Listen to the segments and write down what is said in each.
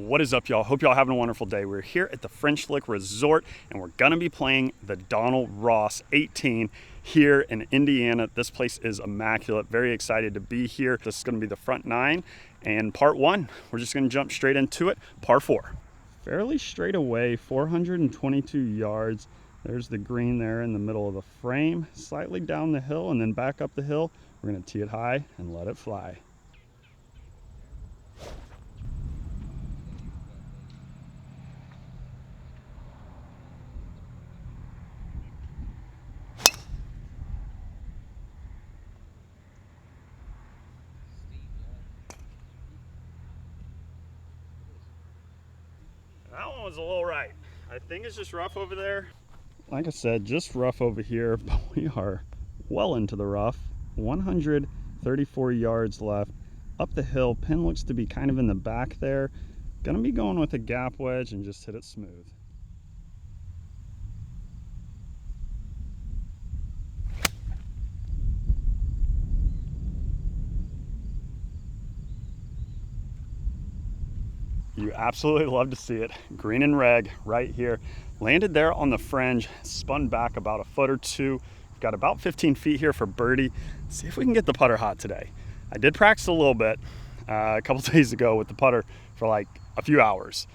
What is up, y'all? Hope y'all having a wonderful day. We're here at the French Lick Resort and we're gonna be playing the Donald Ross 18 here in Indiana. This place is immaculate. Very excited to be here. This is gonna be the front nine and part one. We're just gonna jump straight into it. Par four. Fairly straight away, 422 yards. There's the green there in the middle of the frame, slightly down the hill and then back up the hill. We're gonna tee it high and let it fly. That one was a little right. I think it's just rough over there. Like I said, just rough over here, but we are well into the rough. 134 yards left. Up the hill, pin looks to be kind of in the back there. Gonna be going with a gap wedge and just hit it smooth. You absolutely love to see it. Green and red right here. Landed there on the fringe, spun back about a foot or two. Got about 15 feet here for birdie. See if we can get the putter hot today. I did practice a little bit a couple days ago with the putter for like a few hours.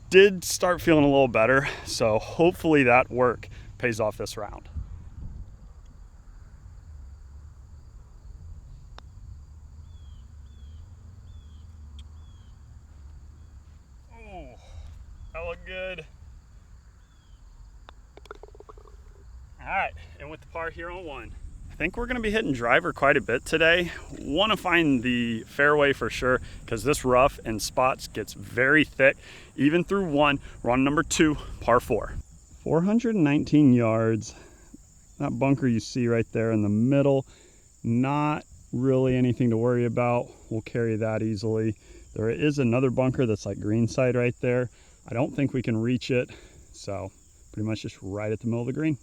Did start feeling a little better, so hopefully that work pays off this round. Oh, that looked good. All right, and with the par here on one. I think we're gonna be hitting driver quite a bit today. Wanna find the fairway for sure, because this rough and spots gets very thick. Even through one, we're on number two, par four. 419 yards. That bunker you see right there in the middle, not really anything to worry about. We'll carry that easily. There is another bunker that's like green side right there. I don't think we can reach it, so pretty much just right at the middle of the green.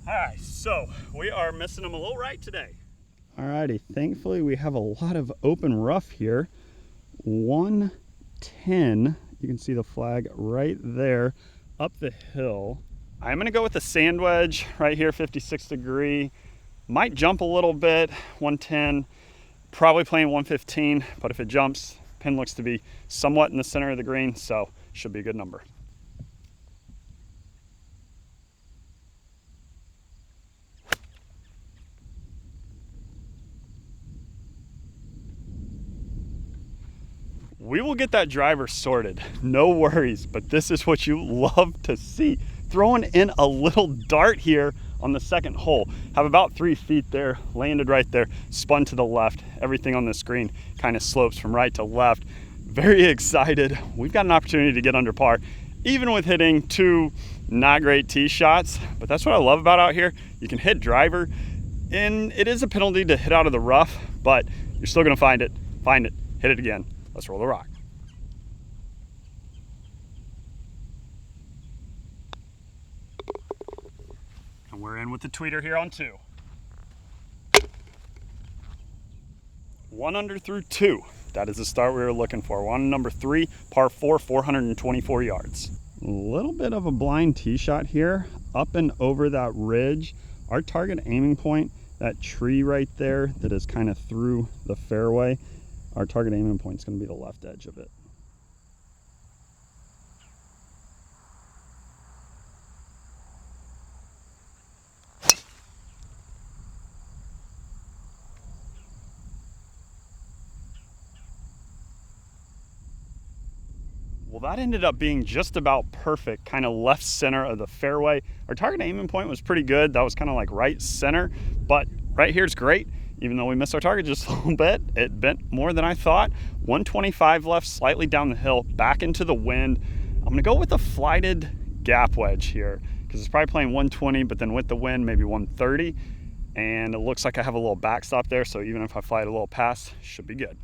All right, so we are missing them a little right today. All righty, thankfully we have a lot of open rough here. 110, you can see the flag right there up the hill. I'm gonna go with the sand wedge right here, 56 degree. Might jump a little bit, 110, probably playing 115, but if it jumps, pin looks to be somewhat in the center of the green, so should be a good number. We will get that driver sorted, no worries, but this is what you love to see. Throwing in a little dart here on the second hole. Have about 3 feet there, landed right there, spun to the left. Everything on the screen kind of slopes from right to left. Very excited. We've got an opportunity to get under par, even with hitting two not great tee shots, but that's what I love about out here. You can hit driver, and it is a penalty to hit out of the rough, but you're still gonna find it, hit it again. Let's roll the rock. And we're in with the tweeter here on two. 1 under through two. That is the start we were looking for. We're on number three, par four, 424 yards. A little bit of a blind tee shot here, up and over that ridge. Our target aiming point, that tree right there that is kind of through the fairway. Our target aiming point is going to be the left edge of it. Well, that ended up being just about perfect, kind of left center of the fairway. Our target aiming point was pretty good. That was kind of like right center, but right here is great. Even though we missed our target just a little bit, it bent more than I thought. 125 left, slightly down the hill, back into the wind. I'm gonna go with a flighted gap wedge here because it's probably playing 120, but then with the wind, maybe 130. And it looks like I have a little backstop there, so even if I fly it a little past, should be good.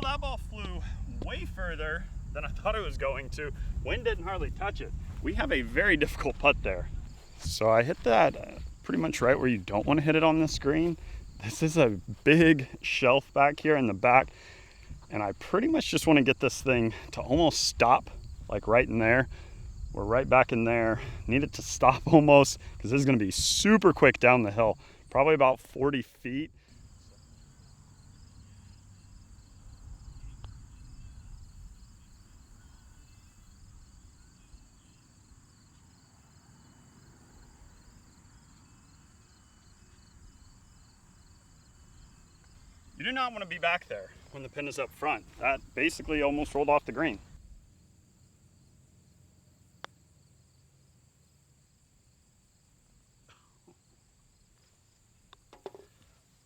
that ball flew way further than I thought it was going to. Wind didn't hardly touch it. We have a very difficult putt there. So I hit that pretty much right where you don't want to hit it on this green. This is a big shelf back here in the back, and I pretty much just want to get this thing to almost stop, like right in there. We're right back in there. Need it to stop almost, because this is going to be super quick down the hill, probably about 40 feet. You do not want to be back there when the pin is up front. That basically almost rolled off the green.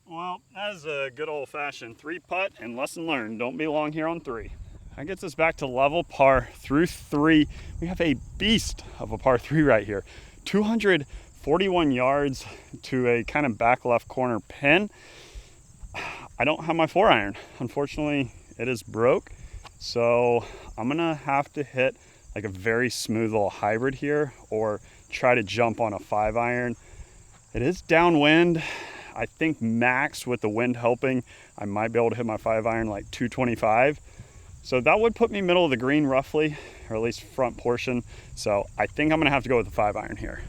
Well, that is a good old-fashioned 3-putt, and lesson learned, don't be long here on 3. That gets us back to level par through 3. We have a beast of a par 3 right here. 241 yards to a kind of back left corner pin. I don't have my 4-iron. Unfortunately, it is broke. So I'm gonna have to hit like a very smooth little hybrid here, or try to jump on a 5-iron. It is downwind. I think max with the wind helping, I might be able to hit my 5-iron like 225. So that would put me middle of the green roughly, or at least front portion. So I think I'm gonna have to go with the 5-iron here.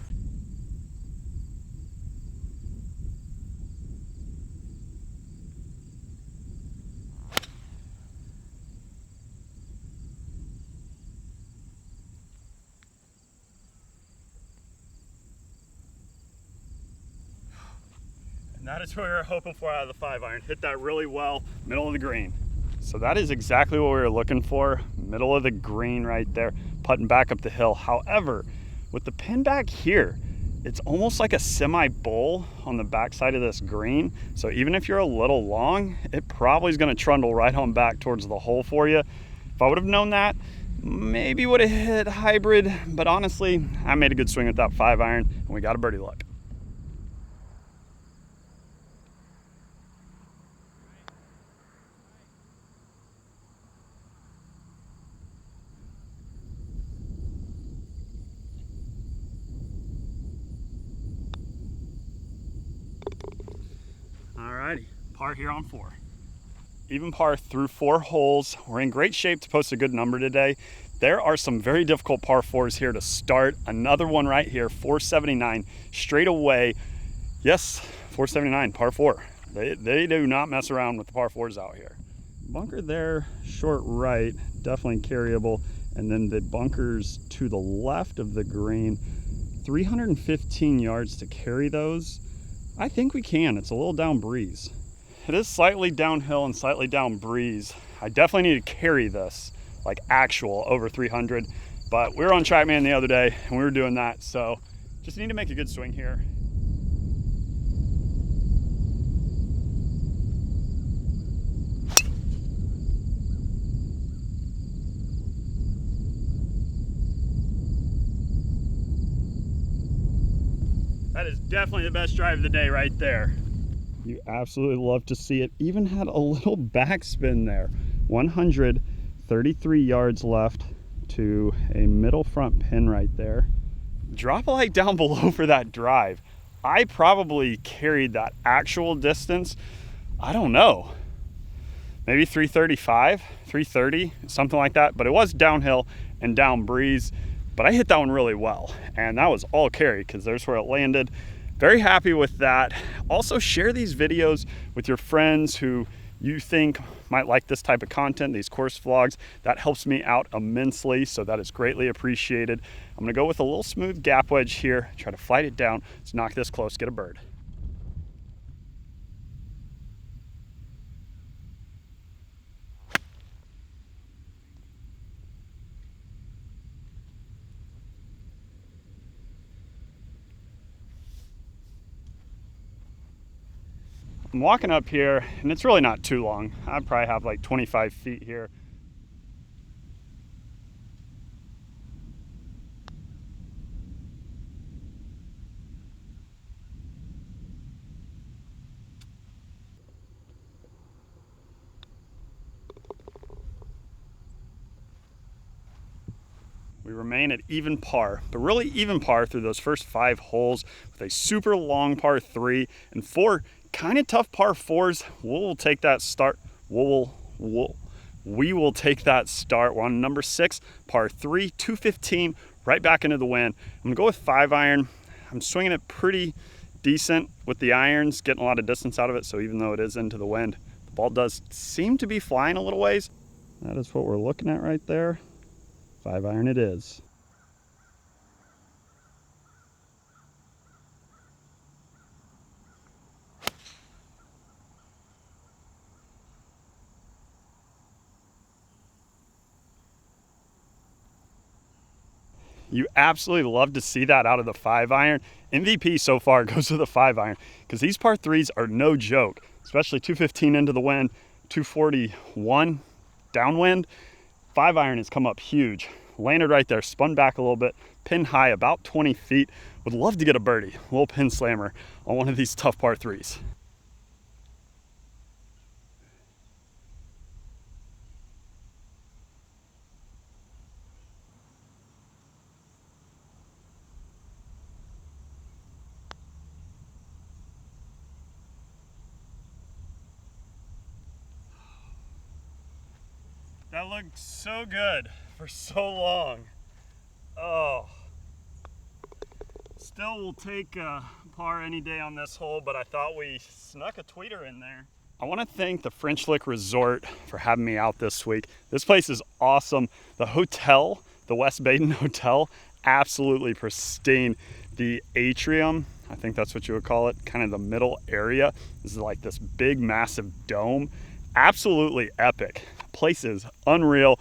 And that is what we were hoping for out of the 5-iron. Hit that really well, middle of the green. So that is exactly what we were looking for. Middle of the green right there, putting back up the hill. However, with the pin back here, it's almost like a semi-bowl on the backside of this green. So even if you're a little long, it probably is gonna trundle right on back towards the hole for you. If I would have known that, maybe would have hit hybrid, but honestly, I made a good swing with that 5-iron, and we got a birdie luck. Alrighty, par here on 4. Even par through 4 holes. We're in great shape to post a good number today. There are some very difficult par 4s here to start. Another one right here, 479, straight away. Yes, 479, par 4. They do not mess around with the par 4s out here. Bunker there, short right, definitely carryable. And then the bunkers to the left of the green, 315 yards to carry those. I think we can. It's a little down breeze. It is slightly downhill and slightly down breeze. I definitely need to carry this, like actual over 300, but we were on TrackMan the other day and we were doing that, so just need to make a good swing here. That is definitely the best drive of the day right there. You absolutely love to see it. Even had a little backspin there. 133 yards left to a middle front pin right there. Drop a like down below for that drive. I probably carried that actual distance, I don't know, maybe 335, 330, something like that. But it was downhill and down breeze. But I hit that one really well, and that was all carry because there's where it landed. Very happy with that. Also, share these videos with your friends who you think might like this type of content, these course vlogs. That helps me out immensely, so that is greatly appreciated. I'm gonna go with a little smooth gap wedge here, try to flight it down. Let's knock this close, get a bird. I'm walking up here, and it's really not too long. I probably have like 25 feet here. We remain at even par, but really even par through those first 5 holes with a super long par 3 and 4 kind of tough par 4s. We'll take that start. We will take that start. We're on number 6, par 3, 215, right back into the wind. I'm gonna go with 5 iron. I'm swinging it pretty decent with the irons, getting a lot of distance out of it. So even though it is into the wind, the ball does seem to be flying a little ways. That is what we're looking at right there. 5 iron it is. You absolutely love to see that out of the 5 iron. MVP so far goes to the 5 iron because these par 3s are no joke, especially 215 into the wind, 241 downwind. 5 iron has come up huge. Landed right there, spun back a little bit, pin high about 20 feet. Would love to get a birdie, a little pin slammer on one of these tough par 3s. That looked so good for so long. Oh. Still will take a par any day on this hole, but I thought we snuck a tweeter in there. I want to thank the French Lick Resort for having me out this week. This place is awesome. The hotel, the West Baden Hotel, absolutely pristine. The atrium, I think that's what you would call it, kind of the middle area, is like this big, massive dome. Absolutely epic. Place is unreal.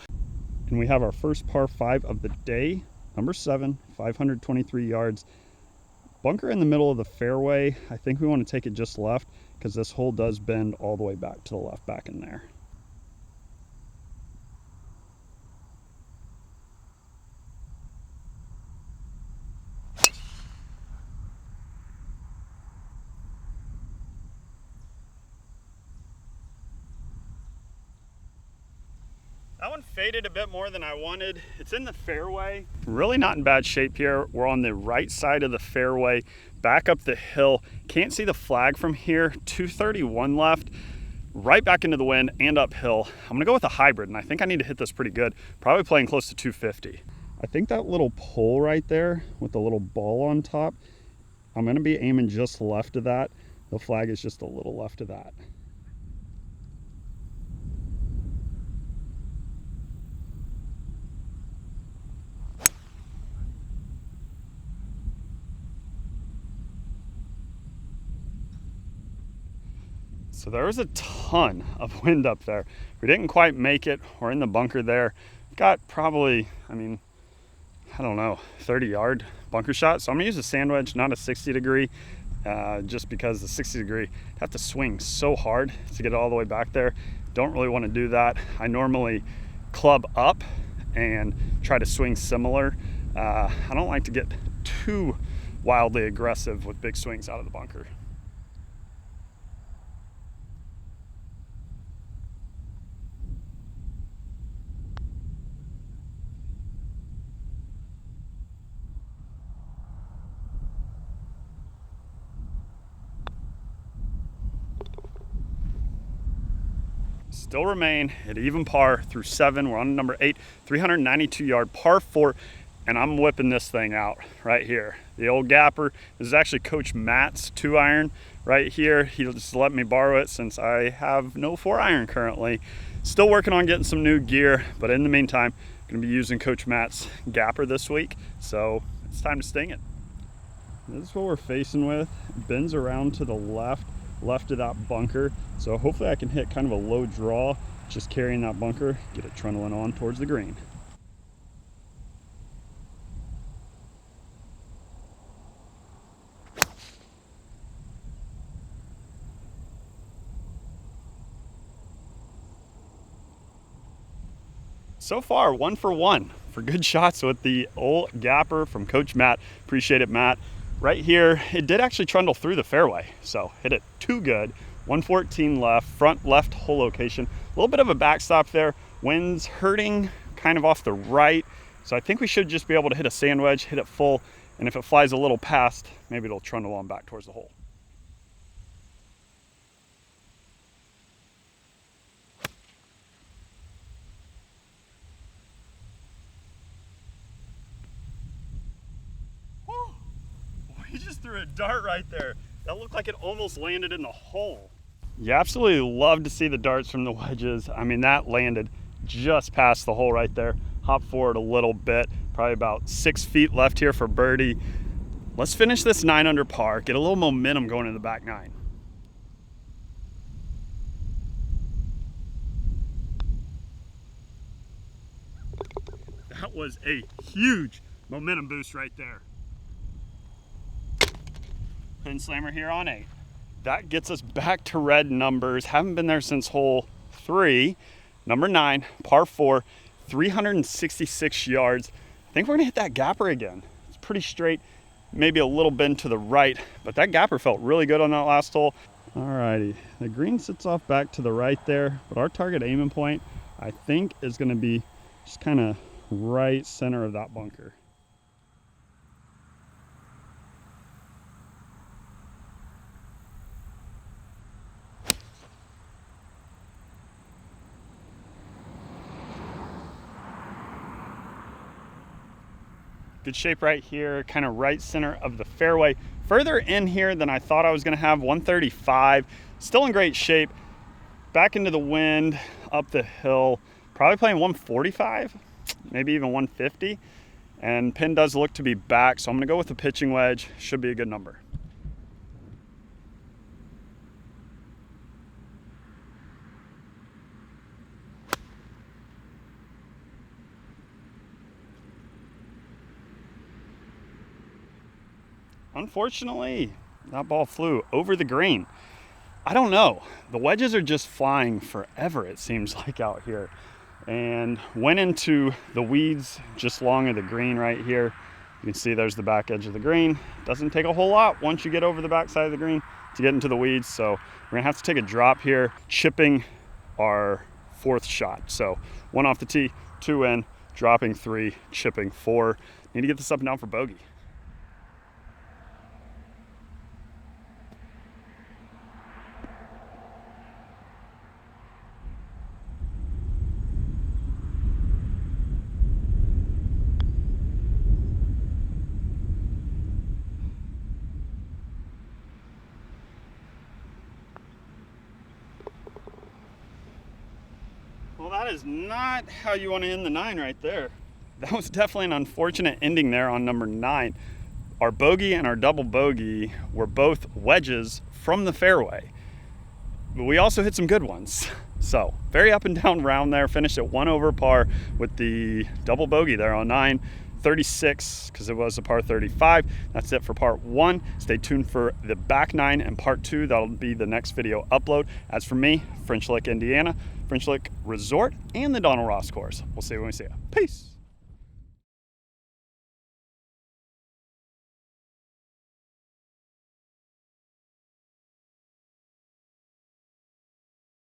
And we have our first par 5 of the day, number 7, 523 yards. Bunker in the middle of the fairway. I think we want to take it just left because this hole does bend all the way back to the left back in there. That one faded a bit more than I wanted. It's in the fairway. Really not in bad shape here. We're on the right side of the fairway, back up the hill. Can't see the flag from here. 231 left, right back into the wind and uphill. I'm gonna go with a hybrid, and I think I need to hit this pretty good. Probably playing close to 250. I think that little pole right there with the little ball on top, I'm gonna be aiming just left of that. The flag is just a little left of that. So there was a ton of wind up there. We didn't quite make it. We're in the bunker there. Got probably, I don't know, 30-yard bunker shot. So I'm gonna use a sand wedge, not a 60 degree, just because the 60 degree, I have to swing so hard to get it all the way back there. Don't really wanna do that. I normally club up and try to swing similar. I don't like to get too wildly aggressive with big swings out of the bunker. Still remain at even par through 7. We're on number 8, 392-yard par 4, and I'm whipping this thing out right here. The old gapper. This is actually Coach Matt's 2 iron right here. He just let me borrow it since I have no 4 iron currently. Still working on getting some new gear, but in the meantime, I'm gonna be using Coach Matt's gapper this week, so it's time to sting it. This is what we're facing with. It bends around to the left of that bunker, so hopefully I can hit kind of a low draw, just carrying that bunker, get it trundling on towards the green. So far, 1 for 1 for good shots with the old gapper from Coach Matt. Appreciate it, Matt. Right here, it did actually trundle through the fairway, so hit it too good. 114 left, front left hole location. A little bit of a backstop there. Wind's hurting kind of off the right. So I think we should just be able to hit a sand wedge, hit it full, and if it flies a little past, maybe it'll trundle on back towards the hole. Woo! We just threw a dart right there. That looked like it almost landed in the hole. You absolutely love to see the darts from the wedges. I mean, that landed just past the hole right there. Hop forward a little bit, probably about 6 feet left here for birdie. Let's finish this 9 under par, get a little momentum going in the back 9. That was a huge momentum boost right there. Pin slammer here on 8. That gets us back to red numbers. Haven't been there since hole 3. Number 9, par 4, 366 yards. I think we're gonna hit that gapper again. It's pretty straight, maybe a little bend to the right, but that gapper felt really good on that last hole. Alrighty, the green sits off back to the right there, but our target aiming point, I think, is gonna be just kind of right center of that bunker. Good shape right here, kind of right center of the fairway. Further in here than I thought I was gonna have, 135. Still in great shape. Back into the wind, up the hill. Probably playing 145, maybe even 150. And pin does look to be back, so I'm gonna go with the pitching wedge. Should be a good number. Unfortunately, that ball flew over the green. I don't know. The wedges are just flying forever, it seems like, out here. And went into the weeds just long of the green right here. You can see there's the back edge of the green. Doesn't take a whole lot once you get over the back side of the green to get into the weeds. So we're gonna have to take a drop here, chipping our 4th shot. So 1 off the tee, 2 in, dropping 3, chipping 4. Need to get this up and down for bogey. Well, that is not how you want to end the 9 right there. That was definitely an unfortunate ending there on number 9. Our bogey and our double bogey were both wedges from the fairway, but we also hit some good ones. So very up and down round there. Finished at 1 over par with the double bogey there on 9. 36, because it was a par 35. That's it for part 1. Stay tuned for the back 9 and part 2. That'll be the next video upload. As for me, French Lick, Indiana, French Lick Resort, and the Donald Ross course. We'll see you when we see you. Peace.